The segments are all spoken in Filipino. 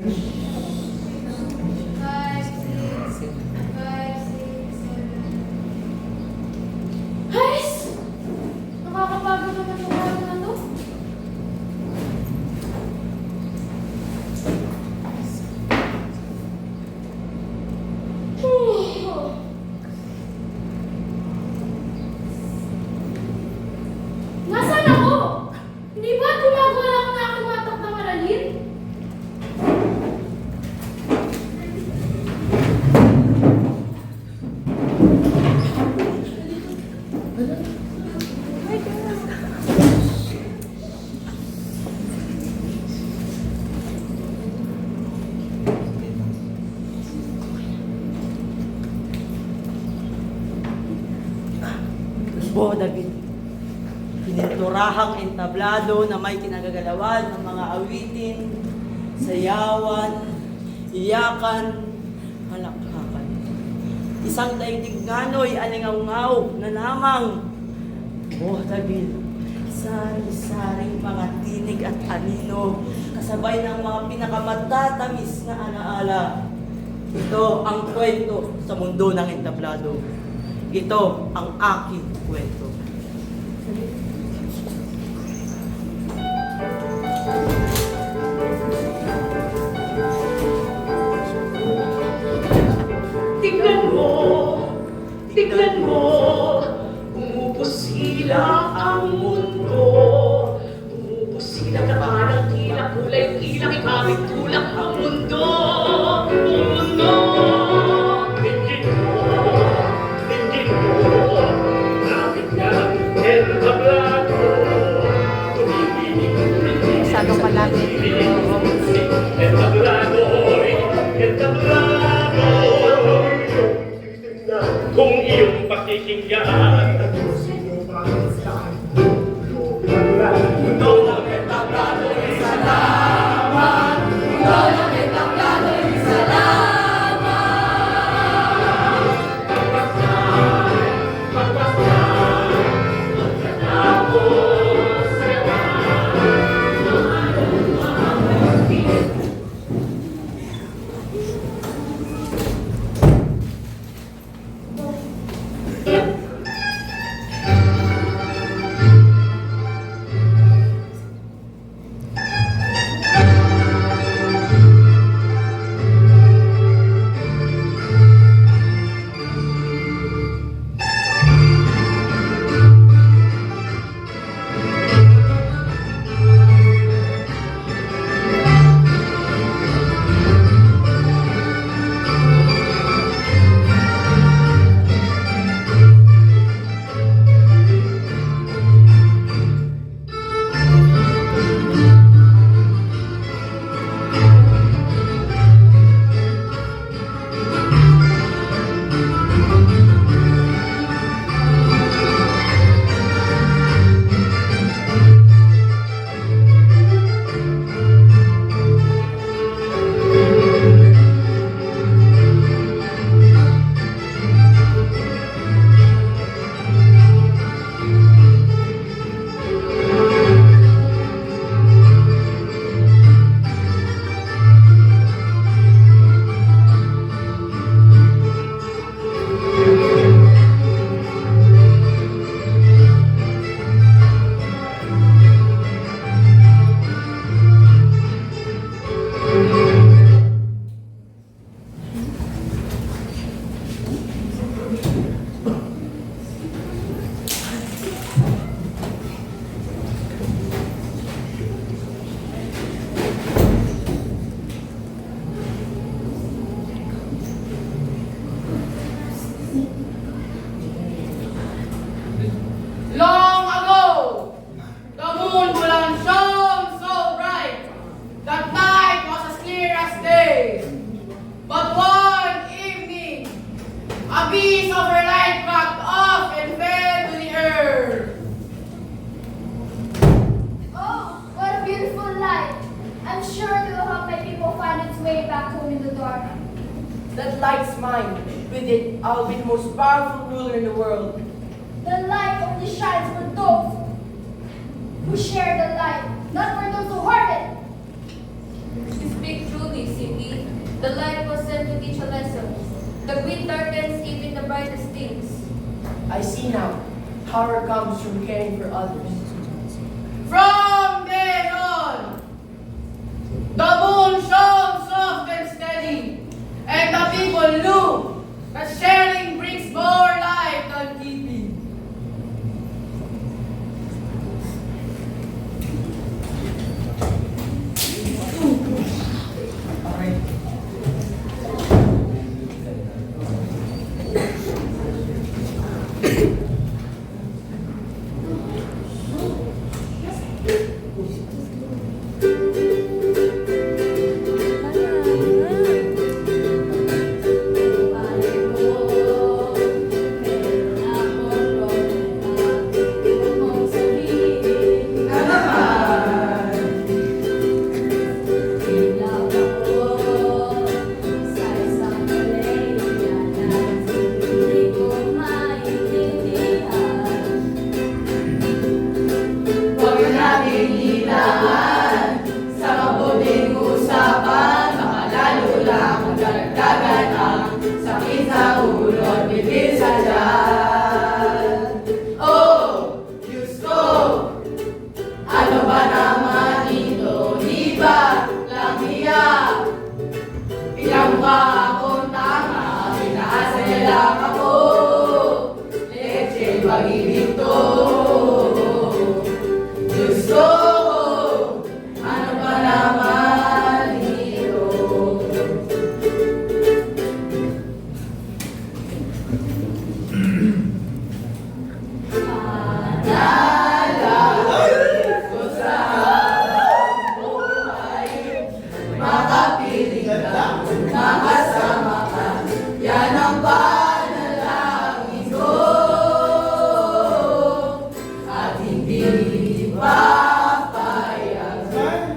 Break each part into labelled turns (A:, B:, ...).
A: 5, 6, 5, 6, 7. Guys! Nakakapagod naman yung araw na to. Nasaan ako? Hindi ba gumagawa lang ako na aking matak na maralin?
B: Bo, David. Pininturahang entablado na may kinagagalawan ng mga awitin, sayawan, iyakan, halakhakan. Isang daigdig ngano'y alingaw-ngaw na lamang. Bo, David, sari-saring mga tinig at anino, kasabay ng mga pinakamatatamis na alaala. Ito ang kwento sa mundo ng entablado. Ito ang aking kwento.
C: Tignan mo, umupusila ang mundo. Umupusila ka parang tila, kulay tila, ikawit tulak ang mundo. Ang mundo. Tingin mo, bakit ng entablado? Tumiginig,
D: Masyadong malapit.
C: entablado. Kung iyong pakikinggan, mundo ng entablado ay salamat. Mundo ng entablado ay salamat. Magpasyan, magkatapos
A: Long ago, the moon will have shone so bright that night was as clear as day. But one evening, a piece of her light cracked off and fell to the earth.
E: Oh, what a beautiful light. I'm sure it will help my people find its way back home in the dark.
F: That light's mine. With it, I'll be the most powerful ruler in the world.
E: The light only shines for those who share the light, not for those who hoard it.
A: You speak truly,
E: beauty, the light was sent to teach a lesson. The greed darkens even the brightest things.
F: I see now. Power comes from caring for others.
A: From then on, the moon shone soft and steady, and the people knew that sharing brings more life than keeping. Huwag natin ilangan sa mabuting usapan, baka lalo lang magdagdagan ang sakit sa ulo at bibig sa tiyan. Oh, Diyos ko, ano ba naman ito? Di ba lang hiya? Ilang pa akong tama, pinaasa niya lang ako. Leche, pag-ibig to. Diyos ko, ano ba naman ito? Panalangin ko sa buhay, makapiling ka, makasama ka, yan ang panalangin ko. At hindi papayag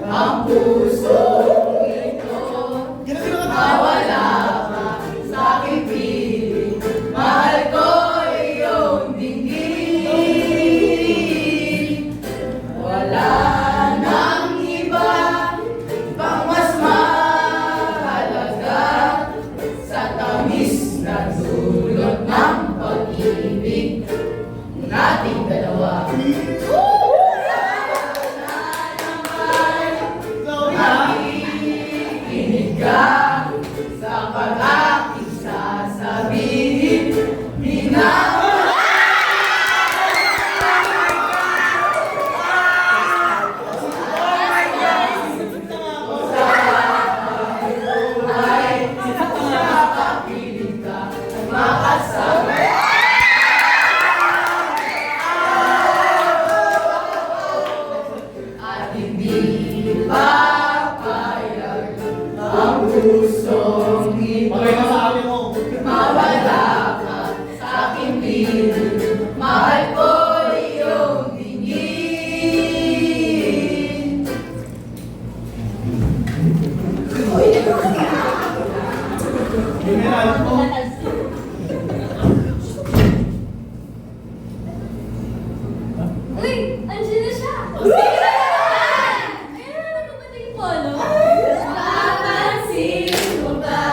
A: ang pusong ito. Mawala ka sa aking piling, mahal ko iyong dinggin. Wala nang iba pang mas mahalaga sa tamis na dulot ng pag-ibig nating dalawa. Nakikinig ka sa pag-aking sasabihin, Nakapiling ka at makasama. At hindi papayag ang pusong ito. Mawala ka sa aking piling, mahal ko iyong dinggin.
E: Uy! Andiyan na siya! Ayun na dumating po, no? Papansin mo ba?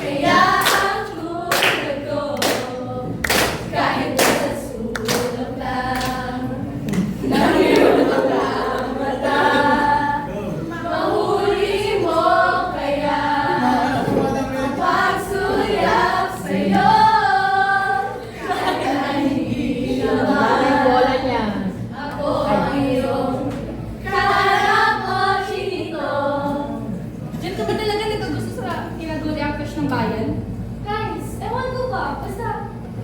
E: Kaya ang tulad ko, kahit nasa sulok lang, nangirot ang mata. Mahuli mo kaya ang pagsuyap sa'yo. Kaya hindi naman ako ang iyong kaharap o chinito.
D: Diyan ka ba talaga nagkagusto sa ginagawa ni Akash ng bayan?
E: Guys, ewan ko ba? Basta,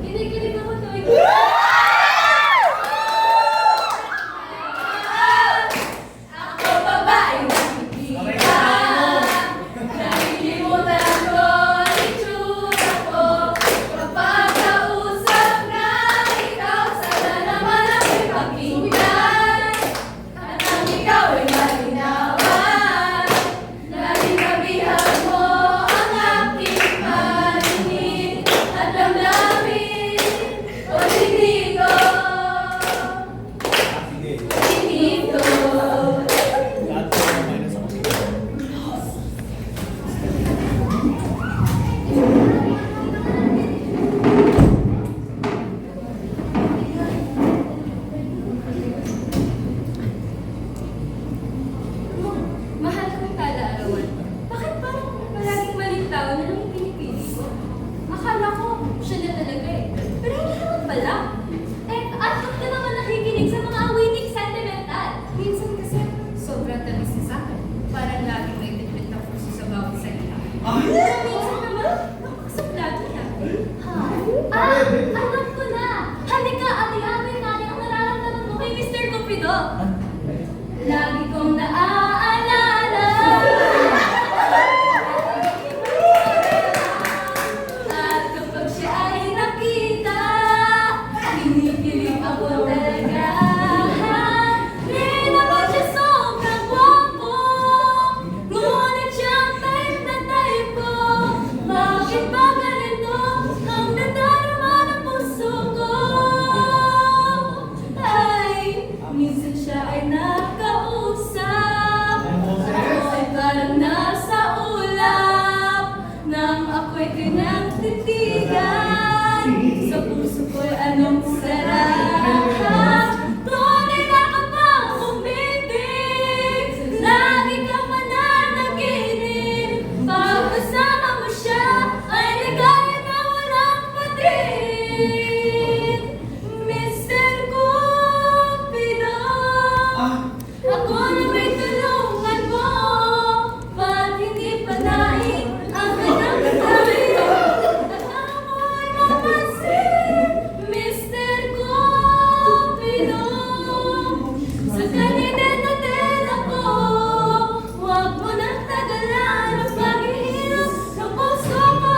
E: kinikilig ako tuwing... Ako babae na hindi ka. Nakikilimutan ko ang itsura ko. Kapag kausap na ikaw, sana naman ako'y pakinggan. At ang ikaw ay malinawan. Nalinabihan mo ang aking paningin at damdamin o dinigo. Dinigo.
D: sa'yo. Lagi kong naaalala. At kapag siya ay nakita, kinikilig ako talaga. Di naman siya sobrang gwapo, ngunit siyang type na type ko. Bakit ba ganito ang nadarama ng puso ko? Ay, minsan siya ay nakausap, ako'y parang nasa ulap, nang ako'y kanyang titigan. Sa puso ko'y anong sarap, tunay na ka bang umibig? Lagi kang mananaginip, pag kasama mo siya ay ligaya na walang patid. Mr. Cupido, ako na may tulungan mo, ba't hindi panain ang kanyang tayo? Amoy mapansin, Mr. Cupido, sa kanidad-dad ako, huwag mo nang tagalan ang paghihirap ng puso ko.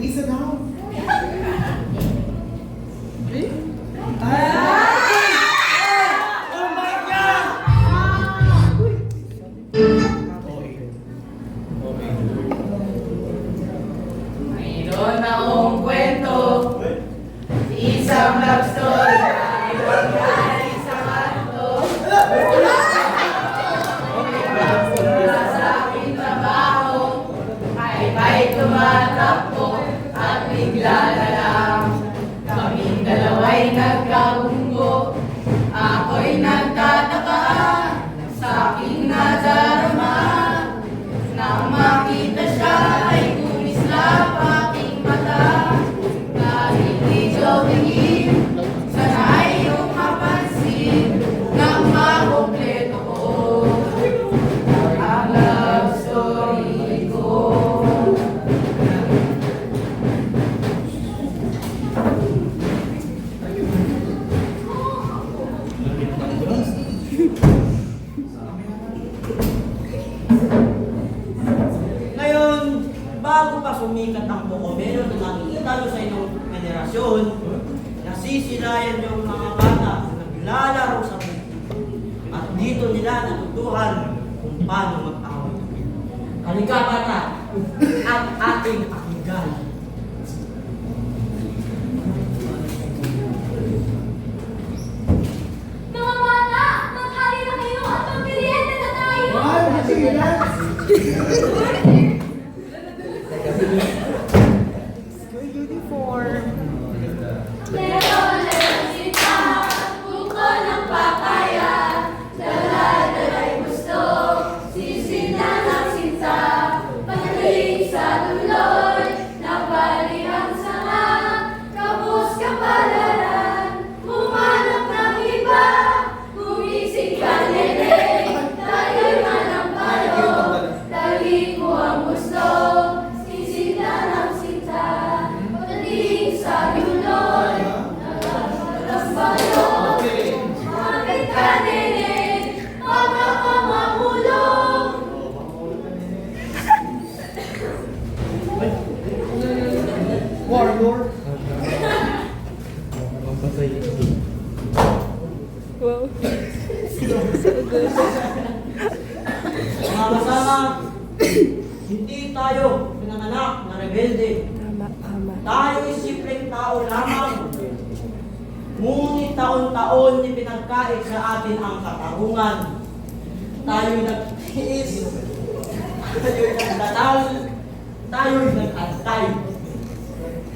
G: Isa daw.
A: Mayroon akong kwento, isang love story na iwalay sa kanto. Mula sa aking trabaho, ay tumatakbo at bigla na lang kaming dalawa'y nagkabunggo. Ako'y nagtataka sa aking nadarama, nang makita siya ay kumislap aking mata. Kahit di tumingin, sana'y iyong mapansin nang makumpleto ko ang love story ko.
B: Ngayon, bago pa sumikat ang Pocomero na nakikita nyo sa inyong generasyon, nasisilayan yung mga bata na naglalaro sa buhay. At dito nila natutuhan kung paano mag-away. Halika bata, at ating pakinggan.
D: Mga bata, maghali na kayo at magmerienda na tayo.
G: Sige na.
D: Meron sita, buko ng papaya, dala-dala'y gusto, sisinda ng sinta, pagaling sa tuloy, napalihang sanga, kapos kapalaran, humanap ng iba, gumising ka nene, tayo'y manampalo, dali mo ang gusto, sisinda ng sinta, pagaling sa tuloy, nagpapalo, bakit ka nene, baka ka mahulog.
G: Warlord.
B: Mga kasama, hindi tayo pinanganak na rebelde. Tayo ay simpleng tao lamang. Ngunit taon-taon ipinagkait sa atin ang katarungan. Tayo'y nagtiis, tayo'y nagdatang, tayo'y nag-antay.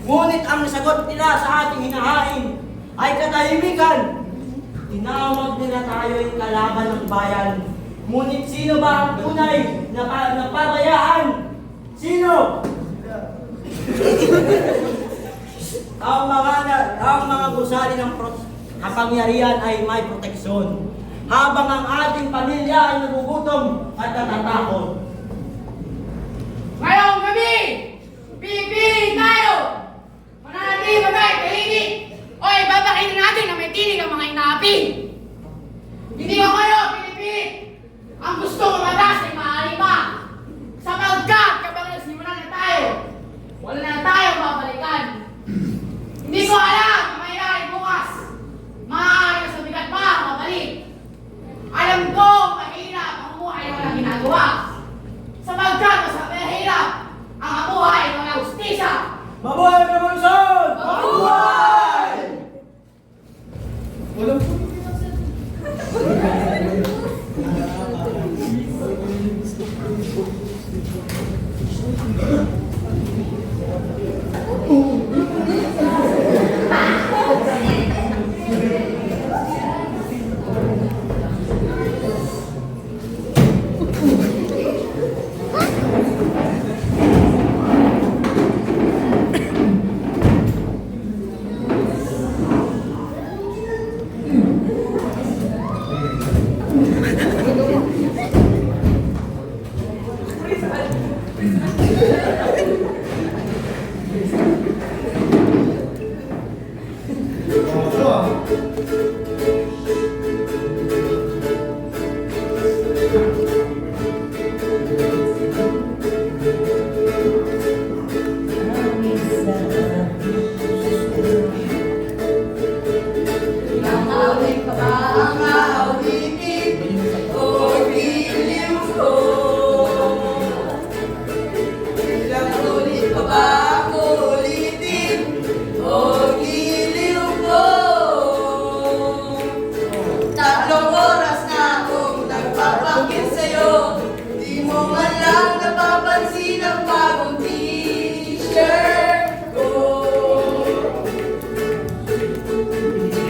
B: Ngunit ang sagot nila sa ating hinahain ay katahimikan. Tinawag nila tayo'y kalaban ng bayan. Ngunit sino ba ang tunay na pabayaan? Sino? ang mga gusali ng kapangyarihan ay may proteksyon. habang ang ating pamilya ay nagugutom at natatakot.
A: Ngayong gabi, pipiliin tayo! Mananatili ba tayo tahimik? O ipapakita natin na may tinig ang mga inaapi! Hindi ko kayo pinipilit! Ang gusto ko matas ay maaari pa! Sapagkat kapag nagsimulan na tayo, wala na tayong babalikan! Hindi ko alam na mayroon bukas! Maaari na sa bigat pa mabalik! Alam ko mahirap ang buhay na walang ginagawa! Sapagkat sa mahirap ang buhay na walang hustisya!
B: Mabuhay ang revolusyon!
A: Mabuhay!
G: Walang
F: Tatlong oras na akong nagpapakit sa'yo. Di mo man lang napapansin ang bagong t-shirt ko.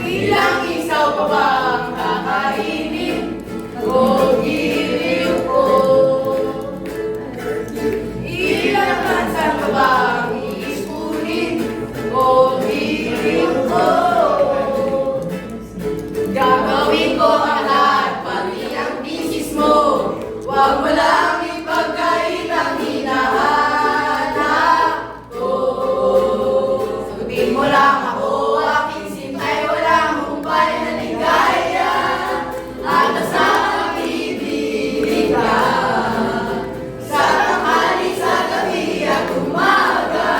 F: Ilang isaw pa ba ang kakainin o giliw ko? Ilang kansan pa ba ang iispunin o giliw ko? Gagawin ko ang lahat, pati ang bisis mo. Huwag mo lang ipagkait ang hinahanap ko. Sagutin mo lang ako, aking sintay, walang humpay na ligaya. At asang ibig ka. Sa tanghali, sa gabi at umaga.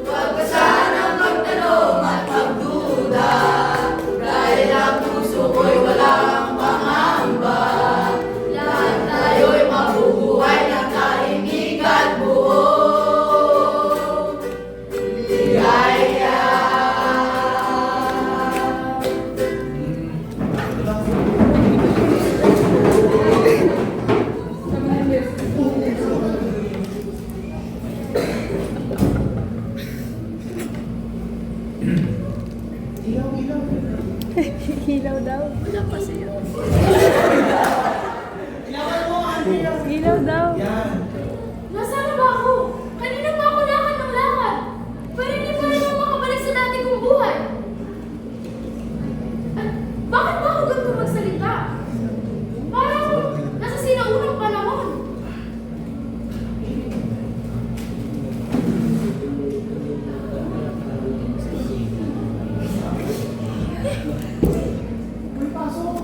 F: Huwag ka sanang magtanong at magduda. Dahil ang puso ko'y walang pangamba. Lahat tayo'y mabubuhay ng tahimik at buong ligaya.
G: ilaw.
D: Ilaw daw.
G: Yan.
E: Nasaan na ba ako? Kanina pa ako lakad ng lakad. Pero hindi pa rin ako makabalik sa dati kong buhay. At bakit ba ako ganito magsalita? Parang nasa sinaunang panahon.
G: May pasok.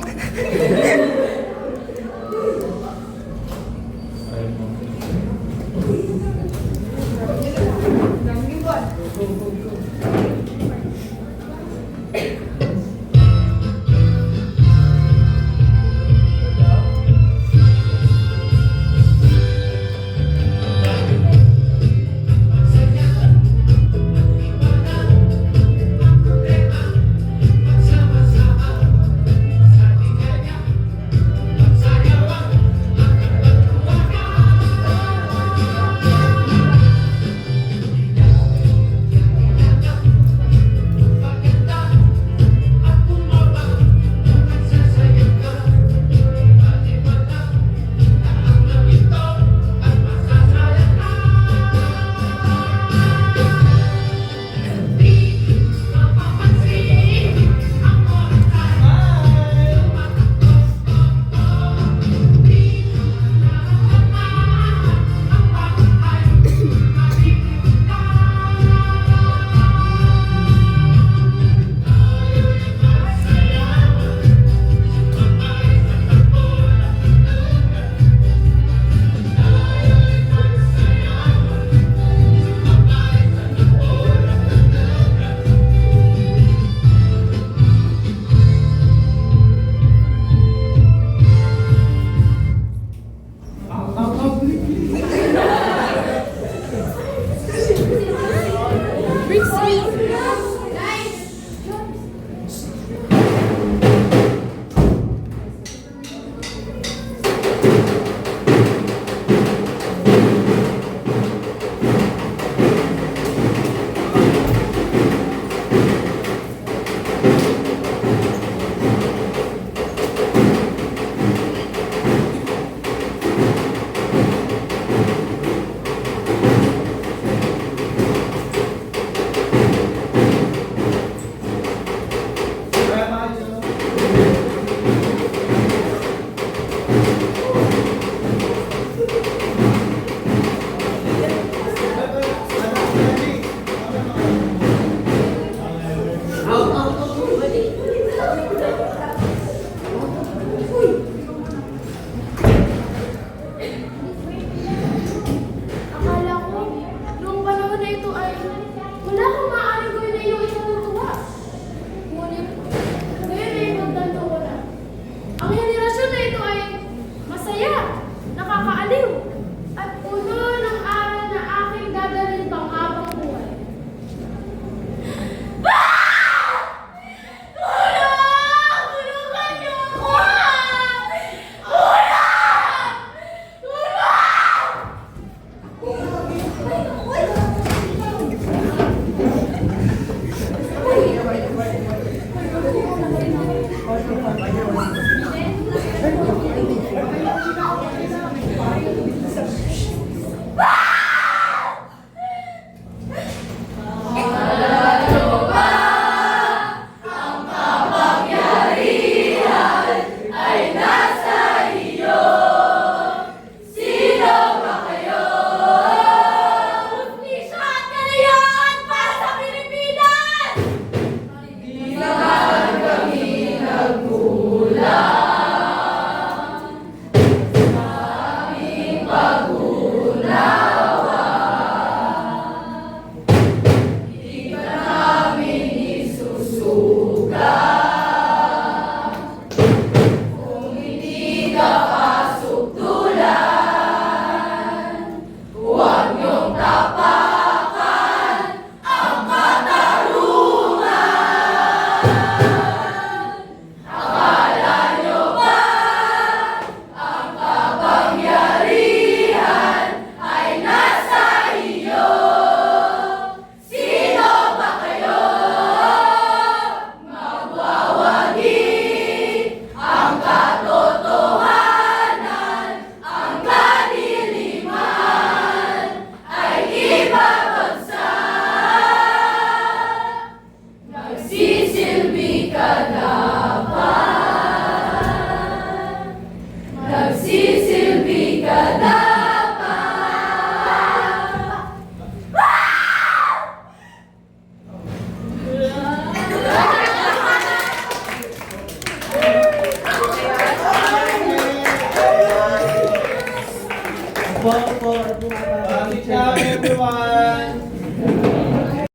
G: everyone!